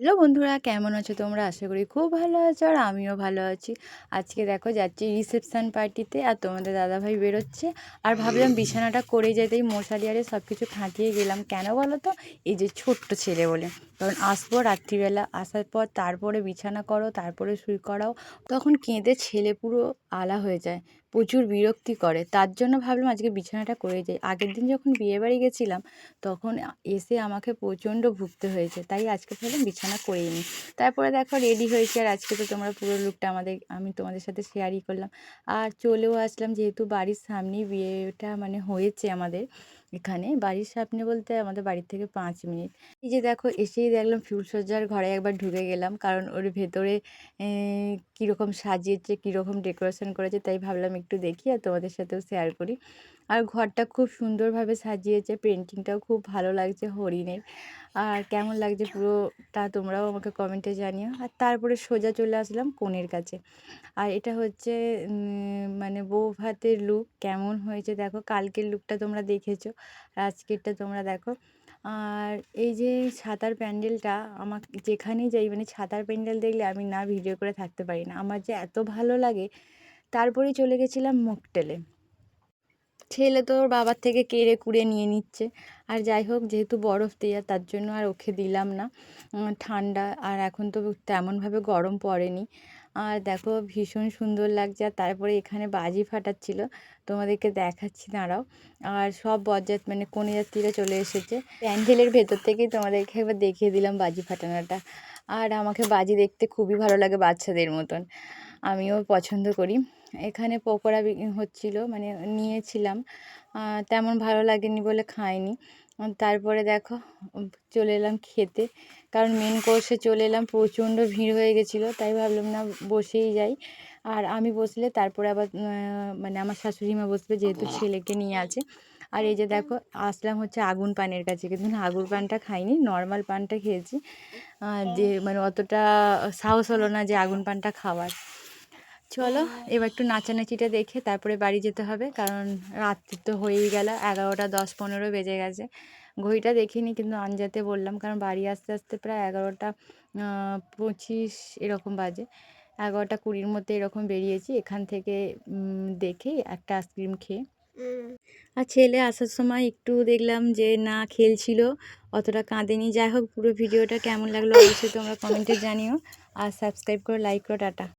Hello বন্ধুরা, কেমন আছো তোমরা? আশা করি খুব ভালো আছো আর আমিও ভালো আছি। আজকে দেখো যাচ্ছি রিসেপশন পার্টিতে, আর তোমাদের দাদাভাই বেরোচ্ছে। আর ভাবলাম বিছানাটা করে যেতেই মশারি আরে সব কিছু খাটিয়ে গেলাম। কেন বলো তো? এই যে ছোট্ট ছেলে বলে, কারণ আসবো রাত্রিবেলা, আসার পর তারপরে বিছানা করো, তারপরে শুই করাও, তখন কেঁদে ছেলে পুরো আলা হয়ে যায়, প্রচুর বিরক্তি করে। তার জন্য ভাবলাম আজকে বিছানাটা করে যাই। আগের দিন যখন বিয়েবাড়ি গেছিলাম তখন এসে আমাকে প্রচণ্ড ভুগতে হয়েছে, তাই আজকে ভাবলাম বিছানা করেই নিই। তারপরে দেখো রেডি হয়েছি, আর আজকে তো তোমরা পুরো লুকটা আমি তোমাদের সাথে শেয়ারই করলাম। আর চলেও আসলাম, যেহেতু বাড়ির সামনেই বিয়েটা মানে হয়েছে আমাদের এখানে। বাড়ির সামনে বলতে আমাদের বাড়ির থেকে 5 মিনিট। এই যে দেখো এসেই দেখলাম ফুলসজ্জার ঘরে একবার ঢুকে গেলাম, কারণ ওর ভেতরে কীরকম সাজিয়েছে, কীরকম ডেকোরেশন করেছে, তাই ভাবলাম একটু দেখি আর তোমাদের সাথেও শেয়ার করি। আর ঘরটা খুব সুন্দরভাবে সাজিয়েছে, পেন্টিংটাও খুব ভালো লাগছে হরিণের। আর কেমন লাগছে পুরোটা তোমরাও আমাকে কমেন্টে জানিও। আর তারপরে সোজা চলে আসলাম কনের কাছে। আর এটা হচ্ছে মানে বউ ভাতের লুক। কেমন হয়েছে দেখো, কালকের লুকটা তোমরা দেখেছো, আর আজকেরটা তোমরা দেখো। আর এই যে ছাতার প্যান্ডেলটা, আমাকে যেখানেই যাই মানে ছাতার প্যান্ডেল দেখলে আমি না ভিডিও করে থাকতে পারি না, আমার যে এত ভালো লাগে। তারপরেই চলে গেছিলাম মকটেলে। ছেলে তো ওর বাবার থেকে কেড়ে কুড়ে নিয়ে নিচ্ছে। আর যাই হোক, যেহেতু বরফ দেওয়া তার জন্য আর ওকে দিলাম না। ঠান্ডা, আর এখন তো তেমনভাবে গরম পড়েনি। আর দেখো ভীষণ সুন্দর লাগছে। আর তারপরে এখানে বাজি ফাটাচ্ছিল, তোমাদেরকে দেখাচ্ছি দাঁড়াও। আর সব বরযাত্রী মানে কনেযাত্রীরা চলে এসেছে। প্যান্ডেলের ভেতর থেকেই তোমাদেরকে একবার দেখিয়ে দিলাম বাজি ফাটানোটা। আর আমাকে বাজি দেখতে খুবই ভালো লাগে, বাচ্চাদের মতন আমিও পছন্দ করি। এখানে পকোড়া হচ্ছিল, মানে নিয়েছিলাম, তেমন ভালো লাগেনি বলে খাইনি। তারপরে দেখো চলে এলাম খেতে, কারণ মেন কোর্সে চলে এলাম, প্রচণ্ড ভিড় হয়ে গেছিলো, তাই ভাবলাম না বসেই যাই। আর আমি বসলে তারপরে আবার মানে আমার শাশুড়ি মা বসবে, যেহেতু ছেলেকে নিয়ে আছে। আর এই যে দেখো আসলাম হচ্ছে আগুন পানের কাছে, কিন্তু আগুন পানটা খাইনি, নর্মাল পানটা খেয়েছি। যে মানে অতটা সাহস হলো না যে আগুন পানটা খাওয়ার। চলো এবার একটু নাচানাচিটা দেখে তারপরে বাড়ি যেতে হবে, কারণ রাত্রি তো হয়েই গেল, 11টা 10-15 বেজে গেছে। ঘড়িটা দেখিনি, কিন্তু আনজাতে বললাম, কারণ বাড়ি আসতে আসতে প্রায় 11টা 25 এরকম বাজে। 11টা 20-র মধ্যে এরকম বেরিয়েছি এখান থেকে, দেখেই একটা আইসক্রিম খেয়ে। আর ছেলে আসার সময় একটু দেখলাম যে না খেলছিল, অতটা কাঁদেনি। যাই হোক, পুরো ভিডিওটা কেমন লাগলো অবশ্যই তোমরা কমেন্টে জানিও, আর সাবস্ক্রাইব করে লাইক করো। টাটা।